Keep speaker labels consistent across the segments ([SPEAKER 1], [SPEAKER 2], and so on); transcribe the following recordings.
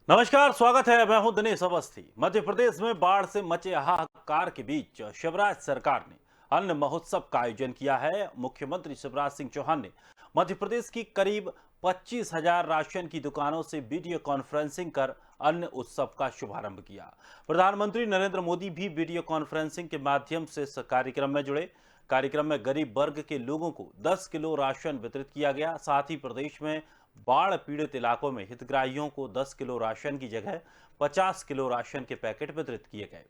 [SPEAKER 1] नमस्कार, स्वागत है। मैं हूं दिनेश अवस्थी। मध्य प्रदेश में बाढ़ से मचे हाहाकार के बीच शिवराज सरकार ने अन्न महोत्सव का आयोजन किया है। मुख्यमंत्री शिवराज सिंह चौहान ने मध्य प्रदेश की करीब 25,000 राशन की दुकानों से वीडियो कॉन्फ्रेंसिंग कर अन्न उत्सव का शुभारंभ किया। प्रधानमंत्री नरेंद्र मोदी भी वीडियो कॉन्फ्रेंसिंग के माध्यम से इस कार्यक्रम में जुड़े। कार्यक्रम में गरीब वर्ग के लोगों को 10 किलो राशन वितरित किया गया। साथ ही प्रदेश में बाढ़ पीड़ित इलाकों में हितग्राहियों को 10 किलो राशन की जगह 50 किलो राशन के पैकेट वितरित किए गए।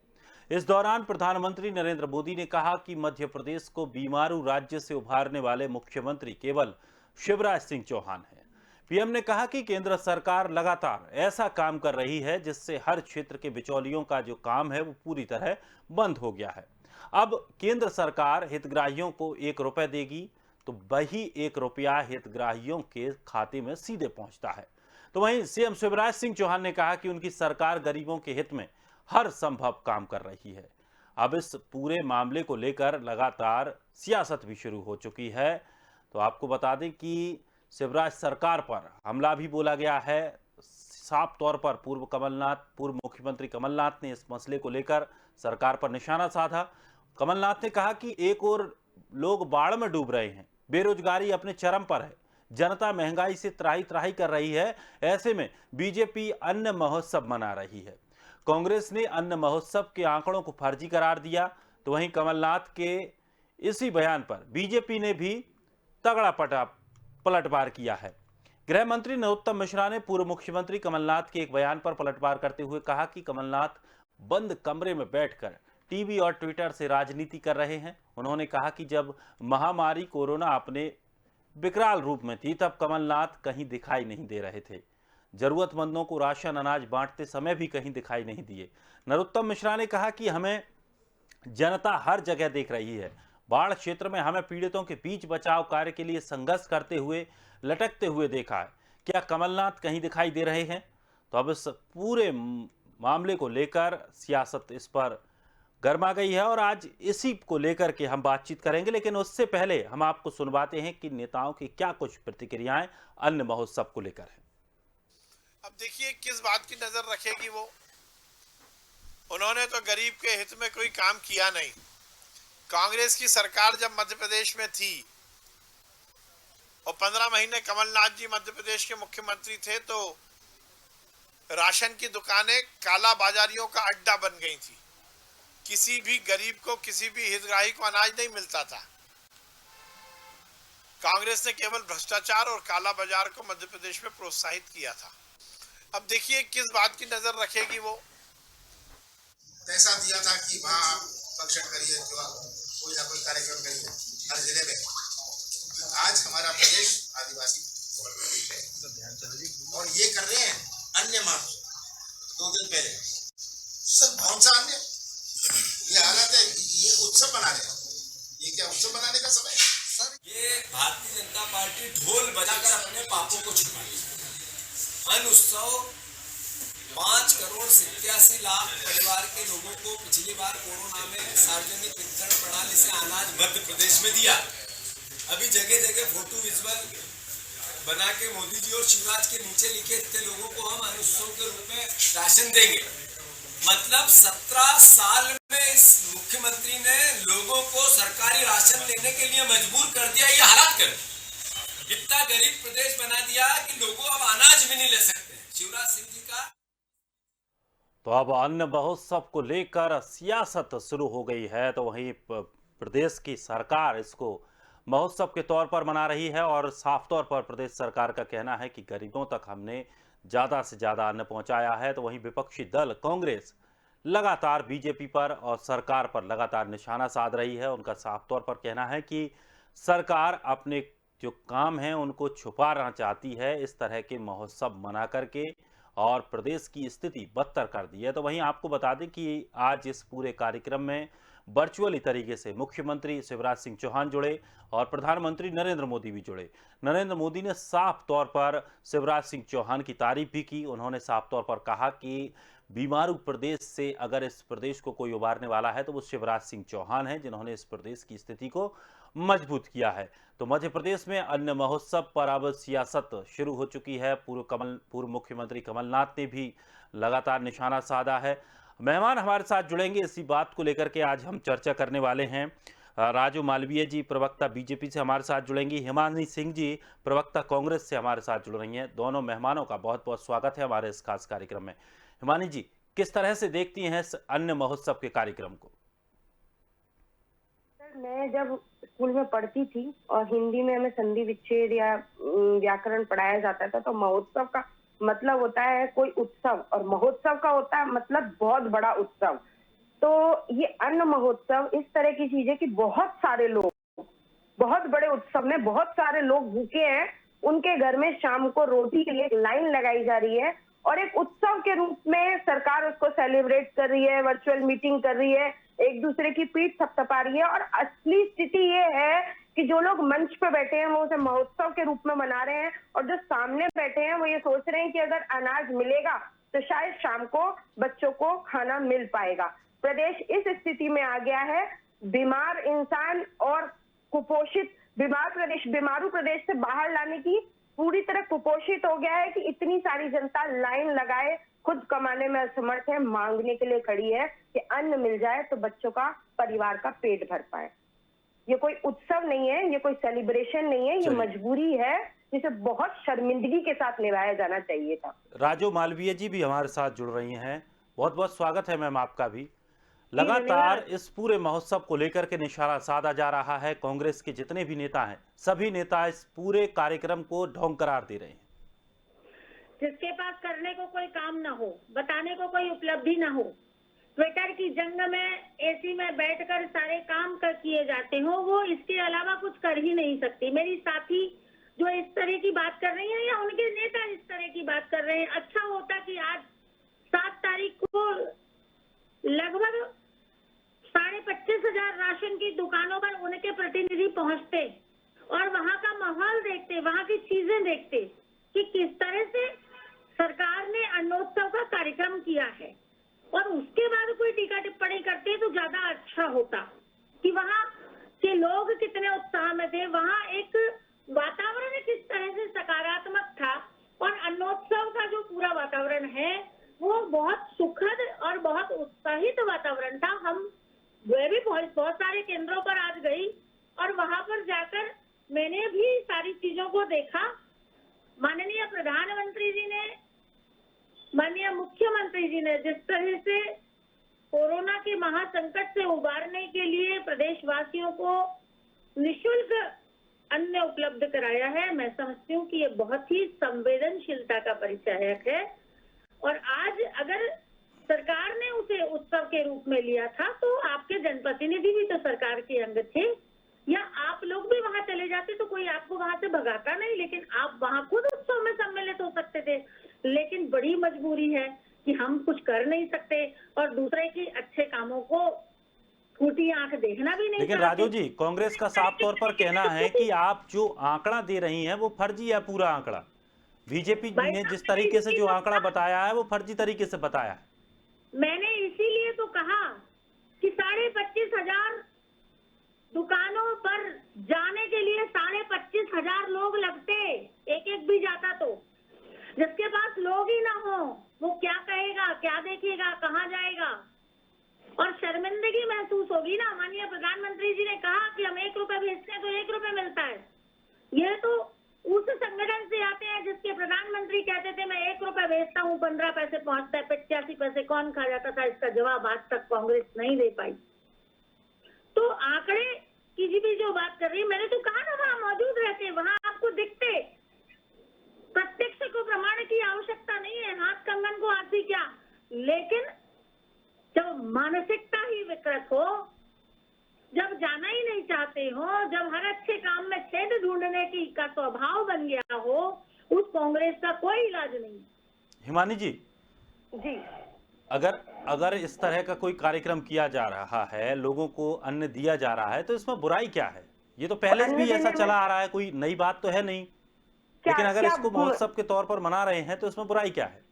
[SPEAKER 1] इस दौरान प्रधानमंत्री नरेंद्र मोदी ने कहा कि मध्य प्रदेश को बीमारू राज्य से उभारने वाले मुख्यमंत्री केवल शिवराज सिंह चौहान हैं। पीएम ने कहा कि केंद्र सरकार लगातार ऐसा काम कर रही है जिससे हर क्षेत्र के बिचौलियों का जो काम है वो पूरी तरह बंद हो गया है। अब केंद्र सरकार हितग्राहियों को 1 रुपए देगी तो वही 1 रुपया हितग्राहियों के खाते में सीधे पहुंचता है। तो वहीं सीएम शिवराज सिंह चौहान ने कहा कि उनकी सरकार गरीबों के हित में हर संभव काम कर रही है। अब इस पूरे मामले को लेकर लगातार सियासत भी शुरू हो चुकी है। तो आपको बता दें कि शिवराज सरकार पर हमला भी बोला गया है। साफ तौर पर पूर्व मुख्यमंत्री कमलनाथ ने इस मसले को लेकर सरकार पर निशाना साधा। कमलनाथ ने कहा कि एक और लोग बाढ़ में डूब रहे हैं, बेरोजगारी अपने चरम पर है, जनता महंगाई से त्राही त्राही कर रही है। ऐसे में बीजेपी अन्न महोत्सव मना रही है। कांग्रेस ने अन्न महोत्सव के आंकड़ों को फर्जी करार दिया। तो वहीं कमलनाथ के इसी बयान पर बीजेपी ने भी तगड़ा पलटवार किया है। गृह मंत्री नरोत्तम मिश्रा ने पूर्व मुख्यमंत्री कमलनाथ के एक बयान पर पलटवार करते हुए कहा कि कमलनाथ बंद कमरे में बैठकर टीवी और ट्विटर से राजनीति कर रहे हैं। उन्होंने कहा कि जब महामारी कोरोना अपने विकराल रूप में थी तब कमलनाथ कहीं दिखाई नहीं दे रहे थे। जरूरतमंदों को राशन अनाज बांटते समय भी कहीं दिखाई नहीं दिए। नरोत्तम मिश्रा ने कहा कि हमें जनता हर जगह देख रही है। बाढ़ क्षेत्र में हमें पीड़ितों के बीच बचाव कार्य के लिए संघर्ष करते हुए लटकते हुए देखा है। क्या कमलनाथ कहीं दिखाई दे रहे हैं? तो अब इस पूरे मामले को लेकर सियासत इस पर गर्मा गई है और आज इसी को लेकर के हम बातचीत करेंगे। लेकिन उससे पहले हम आपको सुनवाते हैं कि नेताओं की क्या कुछ प्रतिक्रियाएं अन्न महोत्सव को लेकर है।
[SPEAKER 2] अब देखिए किस बात की नजर रखेगी वो। उन्होंने तो गरीब के हित में कोई काम किया नहीं। कांग्रेस की सरकार जब मध्य प्रदेश में थी और 15 महीने कमलनाथ जी मध्य प्रदेश के मुख्यमंत्री थे तो राशन की दुकानें काला बाजारियों का अड्डा बन गई थी। किसी भी गरीब को, किसी भी हितग्राही को अनाज नहीं मिलता था। कांग्रेस ने केवल भ्रष्टाचार और काला बाजार को मध्य प्रदेश में प्रोत्साहित किया था। अब देखिए किस बात की नजर रखेगी वो।
[SPEAKER 3] पैसा दिया था कि वहाँ फंक्शन करिए, कोई ना कोई कार्यक्रम करिए हर जिले में। आज हमारा प्रदेश आदिवासी है और ये कर रहे हैं अन्य मार्च 2 दिन पहले। सर कौन सा अन्य? ये हालत है, ये उत्सव बना रहे हैं। ये क्या उत्सव बनाने का समय है? सर
[SPEAKER 4] ये भारतीय जनता पार्टी ढोल बजाकर अपने पापों को छुपाती है। अन्न उत्सव 5,87,00,000 परिवार के लोगों को पिछली बार कोरोना में सार्वजनिक वितरण प्रणाली से अनाज मध्य प्रदेश में दिया। अभी जगह जगह फोटो विजुअल बना के मोदी जी और शिवराज के नीचे लिखे इतने लोगों को हम अन्न उत्सव के रूप में राशन देंगे। मतलब 17 साल में इस मुख्यमंत्री ने लोगों को सरकारी राशन लेने के लिए मजबूर कर दिया। ये हालात कर इतना गरीब प्रदेश बना दिया कि लोगों अब अनाज भी नहीं ले सकते। शिवराज सिंह जी का
[SPEAKER 1] तो अब अन्न महोत्सव को लेकर सियासत शुरू हो गई है। तो वहीं प्रदेश की सरकार इसको महोत्सव के तौर पर मना रही है और साफ तौर पर प्रदेश सरकार का कहना है कि गरीबों तक हमने ज़्यादा से ज़्यादा अन्न पहुंचाया है। तो वहीं विपक्षी दल कांग्रेस लगातार बीजेपी पर और सरकार पर लगातार निशाना साध रही है। उनका साफ तौर पर कहना है कि सरकार अपने जो काम हैं उनको छुपाना चाहती है इस तरह के महोत्सव मना करके और प्रदेश की स्थिति बदतर कर दी है। तो वहीं आपको बता दें कि आज इस पूरे कार्यक्रम में वर्चुअली तरीके से मुख्यमंत्री शिवराज सिंह चौहान जुड़े और प्रधानमंत्री नरेंद्र मोदी भी जुड़े। नरेंद्र मोदी ने साफ तौर पर शिवराज सिंह चौहान की तारीफ भी की। उन्होंने साफ तौर पर कहा कि बीमारू प्रदेश से अगर इस प्रदेश को कोई उबारने वाला है तो वो शिवराज सिंह चौहान है, जिन्होंने इस प्रदेश की स्थिति को मजबूत किया है। तो मध्य प्रदेश में अन्न महोत्सव पर अब सियासत शुरू हो चुकी है। पूर्व मुख्यमंत्री कमलनाथ ने भी लगातार निशाना साधा है। मेहमान हमारे साथ जुड़ेंगे, इसी बात को लेकर के आज हम चर्चा करने वाले हैं। राजू मालवीय जी प्रवक्ता बीजेपी से हमारे साथ जुड़ेंगी, हिमानी सिंह जी प्रवक्ता कांग्रेस से हमारे साथ जुड़ रही हैं। दोनों मेहमानों का बहुत बहुत स्वागत है हमारे इस खास कार्यक्रम में। हिमानी जी, किस तरह से देखती हैं इस अन्न महोत्सव के कार्यक्रम को?
[SPEAKER 5] मैं जब स्कूल में पढ़ती थी और हिंदी में हमें संधि विच्छेद या व्याकरण पढ़ाया जाता था, तो महोत्सव का मतलब होता है कोई उत्सव, और महोत्सव का होता है मतलब बहुत बड़ा उत्सव। तो ये अन्न महोत्सव इस तरह की चीज है कि बहुत सारे लोग, बहुत बड़े उत्सव में बहुत सारे लोग भूखे हैं, उनके घर में शाम को रोटी के लिए लाइन लगाई जा रही है और एक उत्सव के रूप में सरकार उसको सेलिब्रेट कर रही है, वर्चुअल मीटिंग कर रही है, एक दूसरे की पीठ थपथपा रही है। और असली स्थिति ये है कि जो लोग मंच पे बैठे हैं वो उसे महोत्सव के रूप में मना रहे हैं, और जो सामने बैठे हैं वो ये सोच रहे हैं कि अगर अनाज मिलेगा तो शायद शाम को बच्चों को खाना मिल पाएगा। प्रदेश इस स्थिति में आ गया है, बीमार इंसान और कुपोषित बीमारू प्रदेश से बाहर लाने की पूरी तरह कुपोषित हो गया है कि इतनी सारी जनता लाइन लगाए, खुद कमाने में असमर्थ है, मांगने के लिए खड़ी है कि अन्न मिल जाए तो बच्चों का, परिवार का पेट भर पाए। ये कोई उत्सव नहीं है, ये कोई सेलिब्रेशन नहीं है, ये मजबूरी है जिसे बहुत शर्मिंदगी के साथ निभाया जाना चाहिए था।
[SPEAKER 1] राजू मालवीय जी भी हमारे साथ जुड़ रही हैं, बहुत बहुत स्वागत है मैम आपका भी। लगातार इस पूरे महोत्सव को लेकर के निशाना साधा जा रहा है। कांग्रेस के जितने भी नेता हैं, सभी नेता इस पूरे कार्यक्रम को ढोंग करार दे रहे हैं।
[SPEAKER 6] जिसके पास करने को कोई काम ना हो, बताने को कोई उपलब्धि ना हो, ट्विटर की जंग में एसी में बैठकर सारे काम किए जाते हो, वो इसके अलावा कुछ कर ही नहीं सकती। मेरी साथी जो इस तरह की बात कर रही है या उनके नेता इस तरह की बात कर रहे हैं, अच्छा होता कि आज 7 तारीख को लगभग 25,500 राशन की दुकानों पर उनके प्रतिनिधि पहुंचते और वहां का माहौल देखते, वहां की चीजें देखते कि किस तरह से सरकार ने अन्नोत्सव का कार्यक्रम किया है, और उसके बाद कोई टीका टिप्पणी करते तो ज्यादा अच्छा होता कि वहां के लोग कितने उत्साह में थे, वहां एक वातावरण किस तरह से सकारात्मक था, और अन्नोत्सव का जो पूरा वातावरण है वो बहुत सुखद और बहुत उत्साहित वातावरण था। मैं भी बहुत सारे केंद्रों पर आज गई और वहां पर जाकर मैंने भी सारी चीजों को देखा। माननीय प्रधानमंत्री जी ने, माननीय मुख्यमंत्री जी ने जिस तरह से कोरोना के महासंकट से उबारने के लिए प्रदेशवासियों को निःशुल्क अन्न उपलब्ध कराया है, मैं समझती हूँ कि ये बहुत ही संवेदनशीलता का परिचायक है। और आज अगर सरकार ने उसे उत्सव के रूप में लिया था तो आपके जनप्रतिनिधि भी तो सरकार के अंग थे, या आप लोग भी वहां चले जाते तो कोई आपको वहां से भगाता नहीं, लेकिन आप वहां खुद उत्सव में सम्मिलित हो सकते थे। लेकिन बड़ी मजबूरी है कि हम कुछ कर नहीं सकते और दूसरे की अच्छे कामों को फूटी आंख देखना भी नहीं।
[SPEAKER 1] लेकिन राजू जी, कांग्रेस का साफ तौर पर कहना है कि आप जो आंकड़ा दे रही हैं वो फर्जी है, पूरा आंकड़ा। बीजेपी ने जिस तरीके से जो आंकड़ा बताया है वो फर्जी तरीके से बताया है।
[SPEAKER 6] मैंने इसीलिए तो कहा कि 25,500 दुकानों पर जाने के लिए 25,500 लोग लगते, एक भी जाता तो। जिसके पास लोग ही ना हो वो क्या कहेगा, क्या देखेगा, कहाँ जाएगा, और शर्मिंदगी महसूस होगी ना। माननीय प्रधानमंत्री जी ने कहा कि हम 1 रुपए भेजते हैं तो 1 रुपए मिलता है। ये तो उस संगठन से आते हैं जिसके प्रधानमंत्री कहते थे मैं 1 रुपए भेजता हूँ 15 पैसे पहुंचता है, 85 पैसे कौन खा जाता था, इसका जवाब आज तक कांग्रेस नहीं दे पाई। तो आंकड़े की भी जो बात कर रही है, मैंने तो कहा ना वहां मौजूद रहते, वहां आपको दिखते। प्रत्यक्ष को प्रमाण की आवश्यकता नहीं है, हाथ कंगन को आरती क्या। लेकिन जब मानसिकता ही विकृत हो, जब जाना ही नहीं चाहते हो, जब हर अच्छे काम में छेद ढूंढने की का स्वभाव बन गया हो, उस कांग्रेस का कोई इलाज नहीं।
[SPEAKER 1] हिमानी जी,
[SPEAKER 5] जी,
[SPEAKER 1] अगर इस तरह का कोई कार्यक्रम किया जा रहा है, लोगों को अन्न दिया जा रहा है, तो इसमें बुराई क्या है? ये तो पहले से भी ऐसा चला आ रहा है, कोई नई बात तो है नहीं। लेकिन अगर इसको महोत्सव के तौर पर मना रहे हैं तो इसमें बुराई क्या है?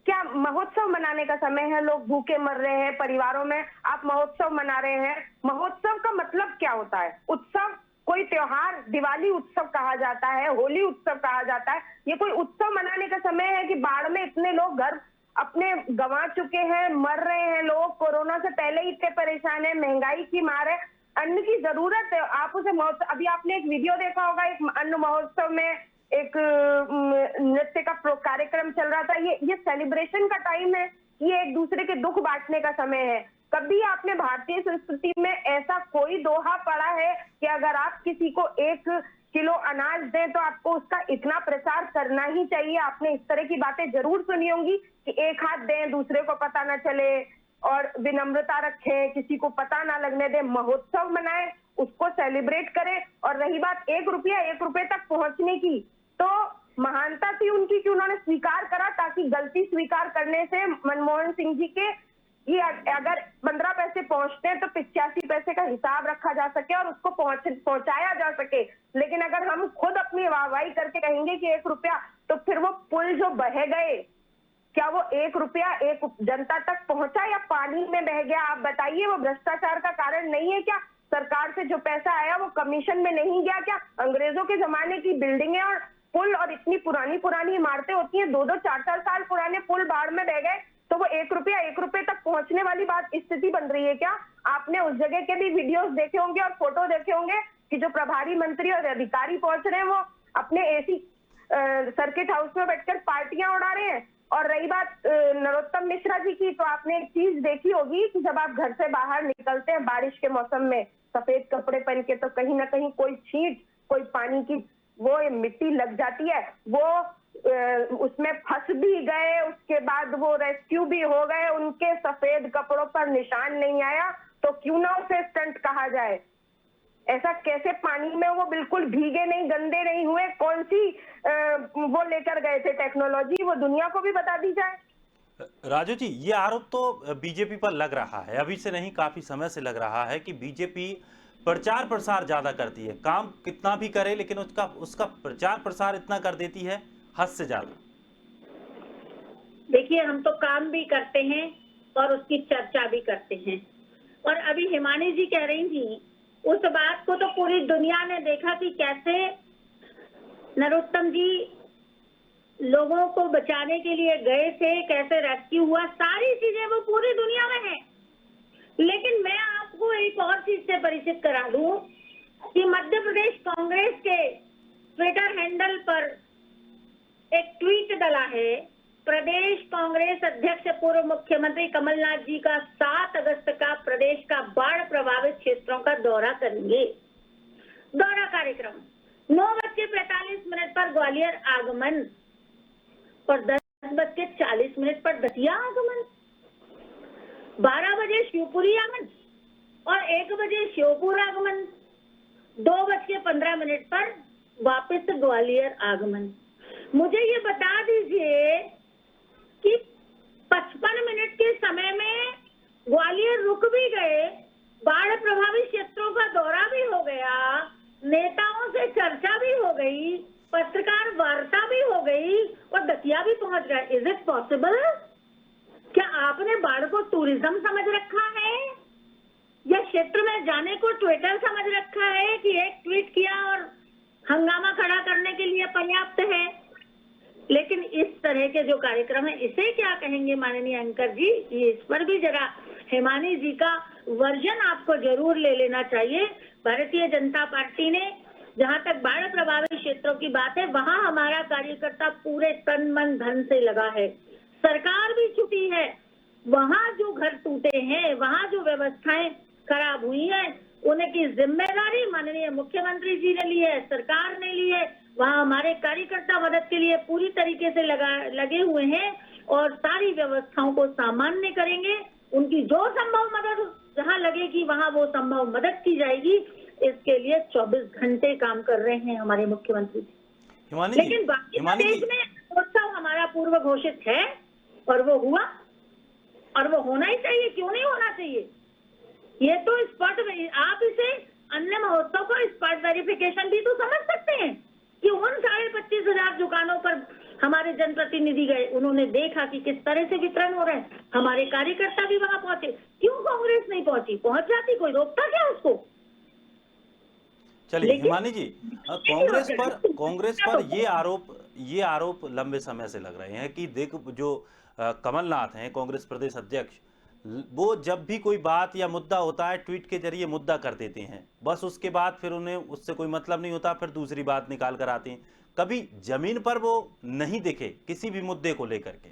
[SPEAKER 5] क्या महोत्सव मनाने का समय है, लोग भूखे मर रहे हैं परिवारों में, आप महोत्सव मना रहे हैं। महोत्सव का मतलब क्या होता है? उत्सव, कोई त्योहार, दिवाली उत्सव कहा जाता है, होली उत्सव कहा जाता है। ये कोई उत्सव मनाने का समय है कि बाढ़ में इतने लोग घर अपने गंवा चुके हैं, मर रहे हैं लोग, कोरोना से पहले ही इतने परेशान है, महंगाई की मार है, अन्न की जरूरत है। आप उसे महोत्सव, अभी आपने एक वीडियो देखा होगा, एक अन्न महोत्सव में एक नृत्य का कार्यक्रम चल रहा था। ये सेलिब्रेशन का टाइम है, ये एक दूसरे के दुख बांटने का समय है। कभी आपने भारतीय संस्कृति में ऐसा कोई दोहा पढ़ा है कि अगर आप किसी को 1 किलो अनाज दें तो आपको उसका इतना प्रचार करना ही चाहिए? आपने इस तरह की बातें जरूर सुनी होंगी कि एक हाथ दें, दूसरे को पता ना चले, और विनम्रता रखें, किसी को पता ना लगने दें। महोत्सव मनाएं, उसको सेलिब्रेट करें। और रही बात 1 रुपये तक पहुंचने की, तो महानता थी उनकी कि उन्होंने स्वीकार करा, ताकि गलती स्वीकार करने से मनमोहन सिंह जी के ये अगर 15 पैसे पहुंचते हैं तो 85 पैसे का हिसाब रखा जा सके और उसको पहुंचाया जा सके। लेकिन अगर हम खुद अपनी वाहवाही करके कहेंगे कि 1 रुपया, तो फिर वो पुल जो बह गए, क्या वो 1 रुपया एक जनता तक पहुंचा या पानी में बह गया? आप बताइए, वो भ्रष्टाचार का कारण नहीं है क्या? सरकार से जो पैसा आया वो कमीशन में नहीं गया क्या? अंग्रेजों के जमाने की बिल्डिंगें और पुल और इतनी पुरानी इमारतें होती हैं, 2-2, 4-4 साल पुराने पुल बाढ़ में बह गए, तो वो 1 रुपये तक पहुंचने वाली बात स्थिति बन रही है क्या? आपने उस जगह के भी वीडियोस देखे होंगे और फोटो देखे होंगे कि जो प्रभारी मंत्री और अधिकारी पहुंच रहे हैं वो अपने एसी सर्किट हाउस में बैठकर पार्टियां उड़ा रहे हैं। और रही बात नरोत्तम मिश्रा जी की, तो आपने एक चीज देखी होगी कि जब आप घर से बाहर निकलते हैं बारिश के मौसम में सफेद कपड़े पहन के, तो कहीं ना कहीं कोई छींट, कोई पानी की वो मिट्टी लग जाती है, वो उसमें फंस भी गए, उसके बाद वो रेस्क्यू भी हो गए, उनके सफेद कपड़ों पर निशान नहीं आया, तो क्यों ना उसे स्टंट कहा जाए? ऐसा कैसे पानी में वो बिल्कुल भीगे नहीं, गंदे नहीं हुए? कौन सी वो लेकर गए थे टेक्नोलॉजी, वो दुनिया को भी बता दी जाए।
[SPEAKER 1] राजू जी, ये आरोप तो बीजेपी पर लग रहा है, अभी से नहीं काफी समय से लग रहा है कि बीजेपी प्रचार प्रसार ज्यादा करती है, काम कितना भी करे लेकिन उसका प्रचार प्रसार इतना कर देती है हद से ज्यादा।
[SPEAKER 6] देखिए, हम तो काम भी करते हैं और उसकी चर्चा भी करते हैं। और अभी हिमानी जी कह रही थी, उस बात को तो पूरी दुनिया ने देखा कि कैसे नरोत्तम जी लोगों को बचाने के लिए गए थे, कैसे रेस्क्यू हुआ, सारी चीजें वो पूरी दुनिया में है। लेकिन मैं आपको एक और चीज से परिचित करा दूं कि मध्य प्रदेश कांग्रेस के ट्विटर हैंडल पर एक ट्वीट डला है। प्रदेश कांग्रेस अध्यक्ष पूर्व मुख्यमंत्री कमलनाथ जी का 7 अगस्त का प्रदेश का बाढ़ प्रभावित क्षेत्रों का दौरा करेंगे। दौरा कार्यक्रम 9:45 पर ग्वालियर आगमन और 10:40 पर दतिया आगमन, 12 बजे शिवपुरी आगमन और 1 बजे श्योपुर आगमन, 2:15 पर वापस ग्वालियर आगमन। मुझे ये बता दीजिए कि 55 मिनट के समय में ग्वालियर रुक भी गए, बाढ़ प्रभावित क्षेत्रों का दौरा भी हो गया, नेताओं से चर्चा भी हो गई, पत्रकार वार्ता भी हो गई और दतिया भी पहुंच गए। Is it possible? क्या आपने बाढ़ को टूरिज्म समझ रखा है या क्षेत्र में जाने को ट्विटर समझ रखा है कि एक ट्वीट किया और हंगामा खड़ा करने के लिए पर्याप्त है? लेकिन इस तरह के जो कार्यक्रम है, इसे क्या कहेंगे माननीय एंकर जी? इस पर भी जरा हिमानी जी का वर्जन आपको जरूर ले लेना चाहिए। भारतीय जनता पार्टी ने, जहां तक बाढ़ प्रभावित क्षेत्रों की बात है, वहां हमारा कार्यकर्ता पूरे तन मन धन से लगा है। सरकार भी छुटी है, वहां जो घर टूटे हैं, वहां जो व्यवस्थाएं खराब हुई है, उनकी जिम्मेदारी माननीय मुख्यमंत्री जी ने ली है, सरकार ने ली है। वहां हमारे कार्यकर्ता मदद के लिए पूरी तरीके से लगे हुए हैं और सारी व्यवस्थाओं को सामान्य करेंगे। उनकी जो संभव मदद जहां लगेगी वहां वो संभव मदद की जाएगी। इसके लिए 24 घंटे काम कर रहे हैं हमारे मुख्यमंत्री जी। लेकिन बाकी प्रदेश में उत्सव हमारा पूर्व घोषित है और वो हुआ और वो होना ही चाहिए। क्यों नहीं होना चाहिए? ये तो स्पॉट, आप इसे अन्य महोत्सव को स्पॉट वेरिफिकेशन भी तो समझ सकते हैं कि उन 25,500 दुकानों पर हमारे जनप्रतिनिधि गए, उन्होंने देखा कि किस तरह से वितरण हो रहे हैं, हमारे कार्यकर्ता भी वहां पहुंचे। क्यों कांग्रेस नहीं पहुंची? पहुंच जाती, कोई रोकता क्या उसको?
[SPEAKER 1] चलिए
[SPEAKER 6] लेकिन-
[SPEAKER 1] हिमानी जी, कांग्रेस पर ये आरोप लंबे समय से लग रहे हैं कि जो कमलनाथ हैं कांग्रेस प्रदेश अध्यक्ष, वो जब भी कोई बात या मुद्दा होता है ट्वीट के जरिए मुद्दा कर देते हैं, बस उसके बाद फिर उन्हें उससे कोई मतलब नहीं होता, फिर दूसरी बात निकाल कर आते हैं। कभी जमीन पर वो नहीं दिखे किसी भी मुद्दे को लेकर के।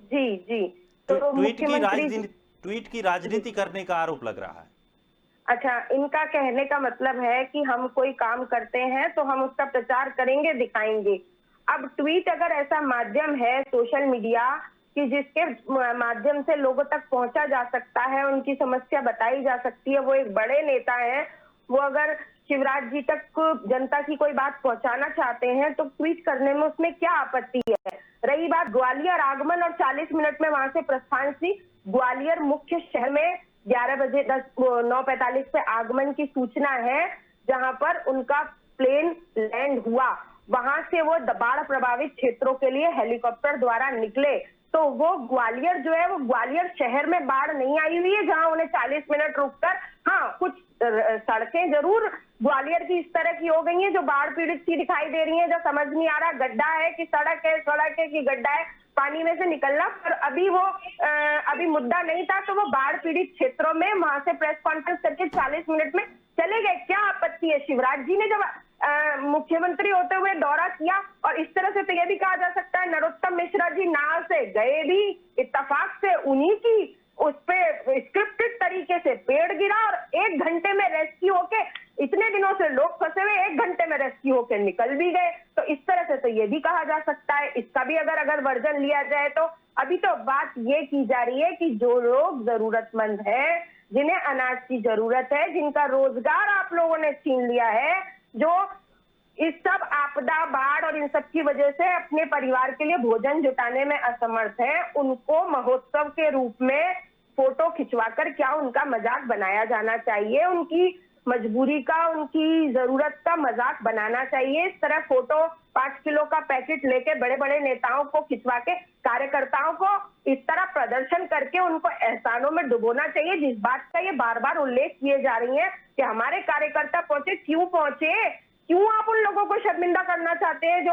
[SPEAKER 5] जी जी।
[SPEAKER 1] ट्वीट
[SPEAKER 5] मुख्यमंत्री
[SPEAKER 1] की राजनीति करने का आरोप लग रहा है।
[SPEAKER 5] अच्छा, इनका कहने का मतलब है कि हम कोई काम करते हैं तो हम उसका प्रचार करेंगे, दिखाएंगे। अब ट्वीट अगर ऐसा माध्यम है सोशल मीडिया कि जिसके माध्यम से लोगों तक पहुंचा जा सकता है, उनकी समस्या बताई जा सकती है, वो एक बड़े नेता हैं, वो अगर शिवराज जी तक जनता की कोई बात पहुंचाना चाहते हैं तो ट्वीट करने में उसमें क्या आपत्ति है। रही बात ग्वालियर आगमन और 40 मिनट में वहां से प्रस्थान थी, ग्वालियर मुख्य शहर में 11 बजे 9:45 पे आगमन की सूचना है, जहां पर उनका प्लेन लैंड हुआ। वहां से वो बाढ़ प्रभावित क्षेत्रों के लिए हेलीकॉप्टर द्वारा निकले। तो वो ग्वालियर जो है, वो ग्वालियर शहर में बाढ़ नहीं आई हुई है जहां उन्हें 40 मिनट रुककर, हाँ कुछ सड़कें जरूर ग्वालियर की इस तरह की हो गई हैं जो बाढ़ पीड़ित सी दिखाई दे रही हैं, जो समझ नहीं आ रहा गड्ढा है कि सड़क है कि गड्ढा है, पानी में से निकलना। पर अभी मुद्दा नहीं था, तो वो बाढ़ पीड़ित क्षेत्रों में वहां से प्रेस कॉन्फ्रेंस करके 40 मिनट में चले गए। क्या आपत्ति है? शिवराज जी ने जब मुख्यमंत्री होते हुए दौरा किया, और इस तरह से तो यह भी कहा जा सकता है नरोत्तम मिश्रा जी नाव से गए भी इत्तेफाक से, उन्हीं की उस पे स्क्रिप्टेड तरीके से पेड़ गिरा और 1 घंटे में रेस्क्यू होके, इतने दिनों से लोग फंसे हुए 1 घंटे में रेस्क्यू होके निकल भी गए। तो इस तरह से तो ये भी कहा जा सकता है। इसका भी अगर वर्जन लिया जाए तो अभी तो बात ये की जा रही है कि जो लोग जरूरतमंद है, जिन्हें अनाज की जरूरत है, जिनका रोजगार आप लोगों ने छीन लिया है, जो इस सब आपदा, बाढ़ और इन सब की वजह से अपने परिवार के लिए भोजन जुटाने में असमर्थ है, उनको महोत्सव के रूप में फोटो खिंचवाकर क्या उनका मजाक बनाया जाना चाहिए? उनकी मजबूरी का, उनकी जरूरत का मजाक बनाना चाहिए? इस तरह फोटो 5 किलो का पैकेट लेके बड़े बड़े नेताओं को खिंचवा के, कार्यकर्ताओं को इस तरह प्रदर्शन करके उनको एहसानों में डुबोना चाहिए? जिस बात का ये बार बार उल्लेख किए जा रही है कि हमारे कार्यकर्ता पहुंचे, क्यों पहुंचे? क्यों आप उन लोगों को शर्मिंदा करना चाहते हैं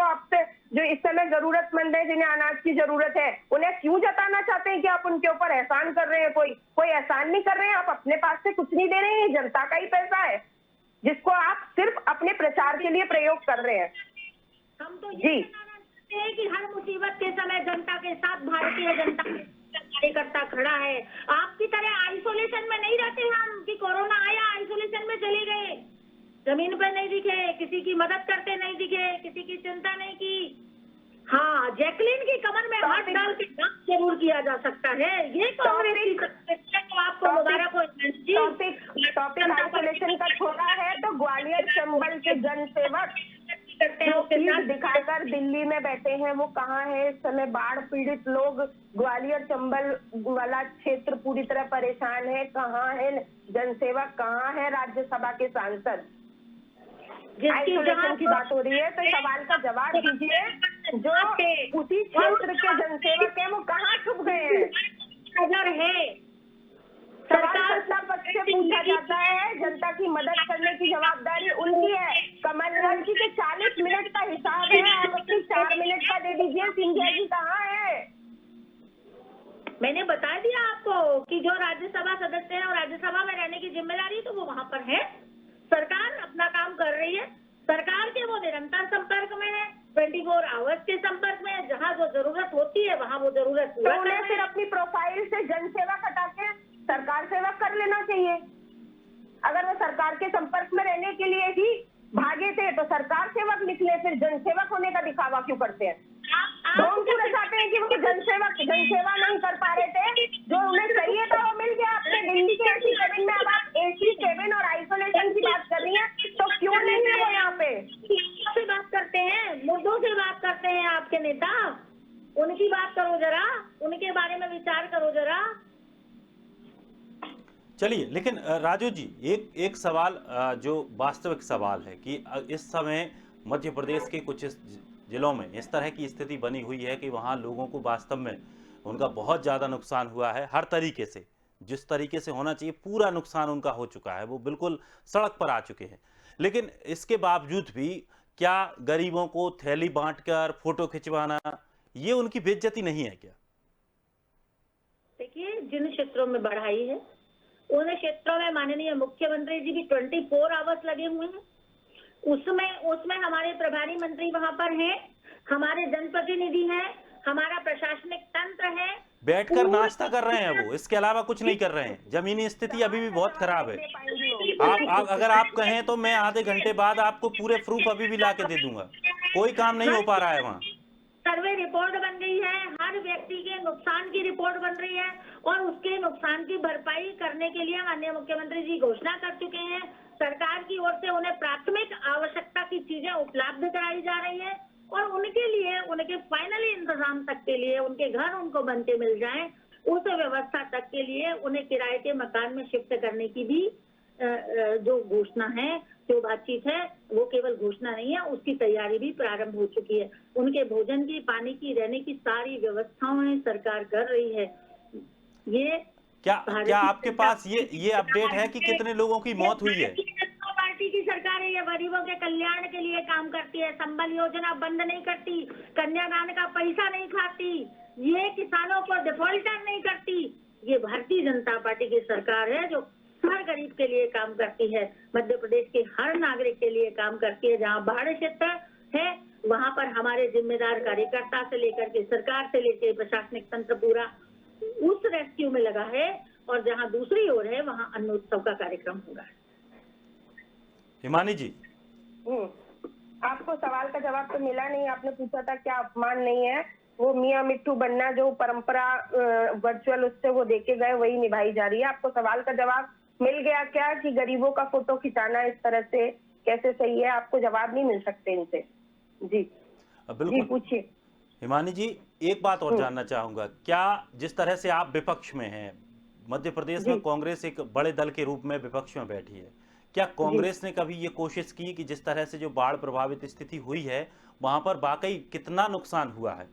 [SPEAKER 5] जो इस समय जरूरतमंद है, जिन्हें अनाज की जरूरत है? उन्हें क्यों जताना चाहते हैं कि आप उनके ऊपर एहसान कर रहे हैं? कोई एहसान नहीं कर रहे हैं, आप अपने पास से कुछ नहीं दे रहे हैं, जनता का ही पैसा है जिसको आप सिर्फ अपने प्रचार के लिए प्रयोग कर रहे हैं।
[SPEAKER 6] हम तो ये बताना चाहते हैं कि हर मुसीबत के समय जनता के साथ भारतीय जनता कार्यकर्ता खड़ा है। आपकी तरह आइसोलेशन में नहीं रहते हम कि कोरोना आया आइसोलेशन में चले गए, जमीन पर नहीं दिखे, किसी की मदद करते नहीं दिखे, किसी की चिंता नहीं की। हाँ, जैकलिन की कमर में हाथ डाल के डांस जरूर किया जा सकता है। ये कांग्रेस की आपको मुबारक हो।
[SPEAKER 5] टॉपिक आइसोलेशन का छोड़ा है तो ग्वालियर चंबल के जनसेवक जो पीठ दिखाकर दिल्ली में बैठे हैं, वो कहाँ है इस समय? बाढ़ पीड़ित लोग, ग्वालियर चंबल वाला क्षेत्र पूरी तरह परेशान है। कहाँ है जनसेवक? कहाँ है राज्यसभा के सांसद? आइसोलेशन की बात हो रही है तो सवाल का जवाब दीजिए। जो उसी क्षेत्र के जनसेवक है वो कहाँ छुप गए हैं?
[SPEAKER 6] नजर है
[SPEAKER 5] सरकार सत्ता पक्ष से पूछा जाता है, जनता की मदद करने की जवाबदारी उनकी है। कमलनाथ जी के 40 मिनट का हिसाब है, आप अपनी 4 मिनट का दे दीजिए। सिंधिया जी कहाँ है?
[SPEAKER 6] मैंने बता दिया आपको कि जो राज्यसभा सदस्य है और राज्यसभा में रहने की जिम्मेदारी तो वो वहाँ पर है। सरकार अपना काम कर रही है, सरकार के वो निरंतर संपर्क में है, 24 आवर्स के संपर्क में है। जहाँ जो जरूरत होती है वहाँ वो जरूरत
[SPEAKER 5] तो उन्हें फिर अपनी प्रोफाइल से जनसेवा हटा के सरकार सेवक कर लेना चाहिए। अगर वो सरकार के संपर्क में रहने के लिए ही भागे थे तो सरकार सेवक निकले, फिर जनसेवक होने का दिखावा क्यों करते हैं? ढोंग क्यों रचाते हैं कि वो जनसेवा नहीं कर पा रहे थे? जो उन्हें चाहिए था वो मिल गया। आपने दिल्ली के एसी केबिन में, अब आप एसी केबिन और आइसोलेशन की बात कर रही है, तो क्यों नहीं है वो यहाँ पे?
[SPEAKER 6] से बात करते हैं, मुद्दों से बात करते हैं आपके नेता, उनकी बात करो जरा, उनके बारे में विचार करो जरा।
[SPEAKER 1] चलिए, लेकिन राजू जी, एक सवाल जो वास्तविक सवाल है कि इस समय मध्य प्रदेश के कुछ जिलों में इस तरह की स्थिति बनी हुई है कि वहाँ लोगों को वास्तव में उनका बहुत ज़्यादा नुकसान हुआ है, हर तरीके से जिस तरीके से होना चाहिए पूरा नुकसान उनका हो चुका है, वो बिल्कुल सड़क पर आ चुके हैं। लेकिन इसके बावजूद भी क्या गरीबों को थैली बांटकर फोटो खिंचवाना ये उनकी बेइज्जती नहीं है क्या?
[SPEAKER 6] देखिए, जिन क्षेत्रों में बढ़ाई है उन क्षेत्रों में माननीय मुख्यमंत्री जी भी 24 आवर्स लगे हुए हैं। उसमें हमारे प्रभारी मंत्री वहां पर हैं, हमारे जनप्रतिनिधि हैं, हमारा प्रशासनिक तंत्र है।
[SPEAKER 1] बैठकर नाश्ता कर रहे हैं वो, इसके अलावा कुछ नहीं कर रहे हैं। जमीनी स्थिति अभी भी बहुत खराब है। आप अगर आप कहें तो मैं आधे घंटे बाद आपको पूरे प्रूफ अभी भी ला के दे दूंगा। कोई काम नहीं हो पा रहा है वहाँ।
[SPEAKER 6] सर्वे रिपोर्ट बन गई है, हर व्यक्ति के नुकसान की रिपोर्ट बन रही है और उसके नुकसान की भरपाई करने के लिए माननीय मुख्यमंत्री जी घोषणा कर चुके हैं। सरकार की ओर से उन्हें प्राथमिक आवश्यकता की चीजें उपलब्ध कराई जा रही है और उनके लिए उनके फाइनली इंतजाम तक के लिए उनके घर उनको बनते मिल जाएं, उस व्यवस्था तक के लिए उन्हें किराए के मकान में शिफ्ट करने की भी जो घोषणा है, जो बातचीत है, वो केवल घोषणा नहीं है, उसकी तैयारी भी प्रारंभ हो चुकी है। उनके भोजन की, पानी की, रहने की सारी व्यवस्थाएं सरकार कर रही है। ये
[SPEAKER 1] क्या आपके पास ये अपडेट है कि कितने लोगों की मौत हुई है?
[SPEAKER 6] जनता पार्टी की सरकार है, ये गरीबों के कल्याण के लिए काम करती है, संबल योजना बंद नहीं करती, कन्यादान का पैसा नहीं खाती, ये किसानों को डिफॉल्टर नहीं करती। ये भारतीय जनता पार्टी की सरकार है जो हर गरीब के लिए काम करती है, मध्य प्रदेश के हर नागरिक के लिए काम करती है। जहाँ बाढ़ क्षेत्र है वहाँ पर हमारे जिम्मेदार कार्यकर्ता से लेकर के सरकार से लेकर प्रशासनिक तंत्र पूरा उस रेस्क्यू में लगा है और जहाँ दूसरी ओर है वहाँ अन्नोत्सव का कार्यक्रम हो रहा है।
[SPEAKER 1] हिमानी जी,
[SPEAKER 5] आपको सवाल का जवाब तो मिला नहीं। आपने पूछा था क्या अपमान नहीं है, वो मियां मिट्ठू बनना जो परंपरा वर्चुअल उससे वो देके गए वही निभाई जा रही है। आपको सवाल का जवाब मिल गया क्या कि गरीबों का फोटो खिंचाना इस तरह से कैसे सही है? आपको जवाब नहीं मिल सकते इनसे। जी
[SPEAKER 1] बिल्कुल
[SPEAKER 5] पूछिए।
[SPEAKER 1] हिमानी जी, एक बात और जानना चाहूंगा, क्या जिस तरह से आप विपक्ष में हैं, मध्य प्रदेश में कांग्रेस एक बड़े दल के रूप में विपक्ष में बैठी है, क्या कांग्रेस ने कभी ये कोशिश की कि जिस तरह से जो बाढ़ प्रभावित स्थिति हुई है वहां पर वाकई कितना नुकसान हुआ है?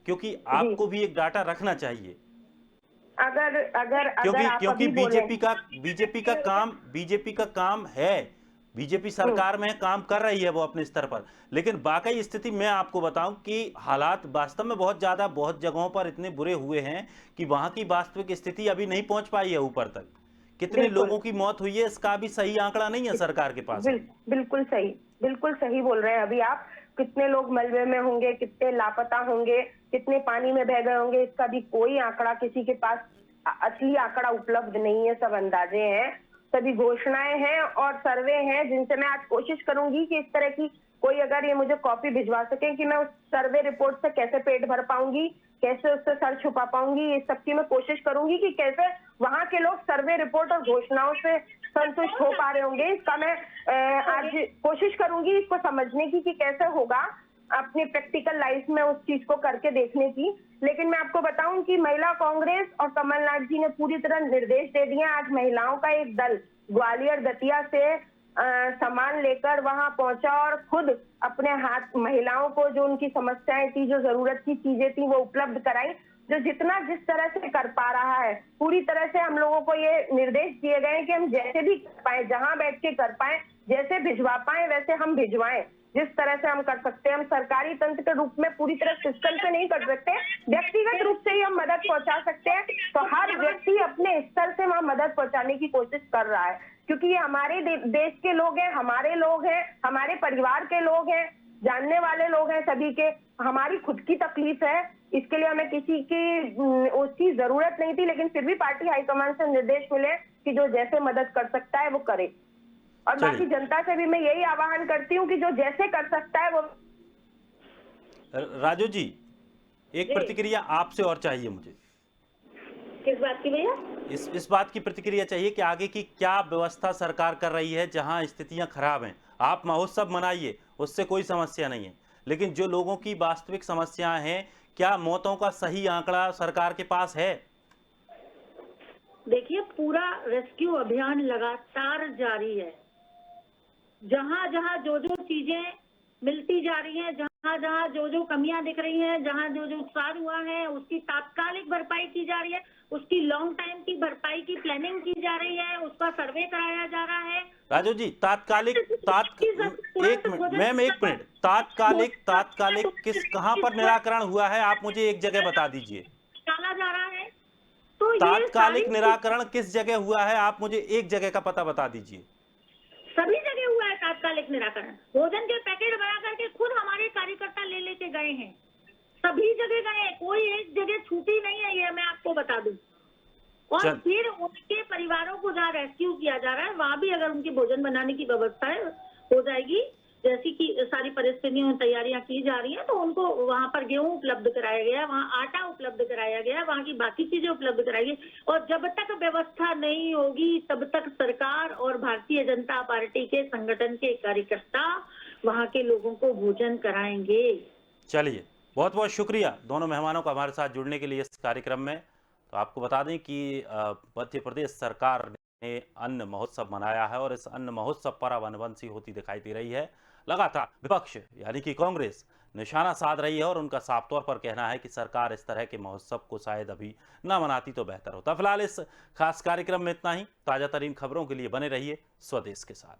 [SPEAKER 1] क्योंकि आपको भी एक डाटा रखना चाहिए। क्योंकि बीजेपी का काम है, बीजेपी सरकार में काम कर रही है वो अपने स्तर पर, लेकिन वाकई स्थिति मैं आपको बताऊं कि हालात वास्तव में बहुत जगहों पर इतने बुरे हुए हैं कि वहां की वास्तविक स्थिति अभी नहीं पहुंच पाई है ऊपर तक। कितने लोगों की मौत हुई है इसका भी सही आंकड़ा नहीं है सरकार के पास।
[SPEAKER 5] बिल्कुल सही बोल रहे हैं अभी आप। कितने लोग मलबे में होंगे, कितने लापता होंगे, कितने पानी में बह गए होंगे, इसका भी कोई आंकड़ा किसी के पास असली आंकड़ा उपलब्ध नहीं है। सब अंदाजे हैं, सभी घोषणाएं हैं और सर्वे हैं जिनसे मैं आज कोशिश करूंगी कि इस तरह की कोई अगर ये मुझे कॉपी भिजवा सके कि मैं उस सर्वे रिपोर्ट से कैसे पेट भर पाऊंगी, कैसे उससे सर छुपा पाऊंगी, ये सब की मैं कोशिश करूंगी कि कैसे वहां के लोग सर्वे रिपोर्ट और घोषणाओं से संतुष्ट हो पा रहे होंगे। इसका मैं आज कोशिश करूंगी इसको समझने की कि कैसे होगा, अपनी प्रैक्टिकल लाइफ में उस चीज को करके देखने की। लेकिन मैं आपको बताऊं कि महिला कांग्रेस और कमलनाथ जी ने पूरी तरह निर्देश दे दिए। आज महिलाओं का एक दल ग्वालियर दतिया से सामान लेकर वहां पहुंचा और खुद अपने हाथ महिलाओं को जो उनकी समस्याएं थी, जो जरूरत की चीजें थी वो उपलब्ध कराई। जो जिस तरह से कर पा रहा है, पूरी तरह से हम लोगों को ये निर्देश दिए गए हैं कि हम जैसे भी कर पाए, जहां बैठ के कर पाए, जैसे भिजवा पाए वैसे हम भिजवाएं। जिस तरह से हम कर सकते हैं, हम सरकारी तंत्र के रूप में पूरी तरह सिस्टम से नहीं कर सकते, व्यक्तिगत रूप से ही हम मदद पहुंचा सकते हैं। तो हर व्यक्ति अपने स्तर से वहां मदद पहुंचाने की कोशिश कर रहा है, क्योंकि ये हमारे देश के लोग हैं, हमारे लोग हैं, हमारे परिवार के लोग हैं, जानने वाले लोग हैं सभी के। हमारी खुद की तकलीफ है, इसके लिए हमें किसी की उसकी जरूरत नहीं थी, लेकिन फिर भी पार्टी हाईकमान से निर्देश मिले कि जो जैसे मदद कर सकता है वो करे। और बाकी जनता से भी मैं यही आह्वान करती हूँ कि जो जैसे कर सकता है वो।
[SPEAKER 1] राजू जी, एक प्रतिक्रिया आपसे और चाहिए मुझे।
[SPEAKER 6] किस बात की भैया?
[SPEAKER 1] इस बात की प्रतिक्रिया चाहिए कि आगे की क्या व्यवस्था सरकार कर रही है जहां स्थितियां खराब हैं। आप महोत्सव मनाइए, उससे कोई समस्या नहीं है, लेकिन जो लोगों की वास्तविक समस्याएं हैं, क्या मौतों का सही आंकड़ा सरकार के पास है?
[SPEAKER 6] देखिए, पूरा रेस्क्यू अभियान लगातार जारी है। जहां जहां जो चीजें मिलती जा रही हैं, जहाँ जो जो कमियां दिख रही हैं, जहाँ जो जो नुकसान हुआ है, उसकी तात्कालिक भरपाई की जा रही है, उसकी लॉन्ग टाइम की भरपाई की प्लानिंग की जा रही है, उसका सर्वे कराया जा रहा है।
[SPEAKER 1] राजू जी, एक मिनट मैम, एक मिनट, तात्कालिक किस कहां पर निराकरण हुआ है, आप मुझे एक जगह बता दीजिए।
[SPEAKER 6] डाला जा रहा है तो
[SPEAKER 1] तात्कालिक निराकरण किस जगह हुआ है, आप मुझे एक जगह का पता बता दीजिए।
[SPEAKER 6] सभी जगह हुआ है तात्कालिक निराकरण। भोजन के पैकेट बना करके खुद हमारे कार्यकर्ता ले लेके गए हैं, सभी जगह गए, कोई एक जगह छूटी नहीं है, ये मैं आपको बता दूं। और फिर उनके परिवारों को जहाँ रेस्क्यू किया जा रहा है, वहाँ भी अगर उनकी भोजन बनाने की व्यवस्था हो जाएगी, जैसी कि सारी परिस्थितियों में तैयारियां की जा रही हैं, तो उनको वहाँ पर गेहूं उपलब्ध कराया गया, वहाँ आटा उपलब्ध कराया गया, वहाँ की बाकी चीजें उपलब्ध कराई गई। और जब तक व्यवस्था नहीं होगी तब तक सरकार और भारतीय जनता पार्टी के संगठन के कार्यकर्ता वहाँ के लोगों को भोजन कराएंगे।
[SPEAKER 1] चलिए, बहुत बहुत शुक्रिया दोनों मेहमानों का हमारे साथ जुड़ने के लिए इस कार्यक्रम में। तो आपको बता दें कि मध्य प्रदेश सरकार ने अन्न महोत्सव मनाया है और इस अन्न महोत्सव पर अब अनबंसी होती दिखाई दे रही है। लगातार विपक्ष यानी कि कांग्रेस निशाना साध रही है और उनका साफ तौर पर कहना है कि सरकार इस तरह के महोत्सव को शायद अभी ना मनाती तो बेहतर होता। फिलहाल इस खास कार्यक्रम में इतना ही। ताजा तरीन खबरों के लिए बने रहिए स्वदेश के साथ।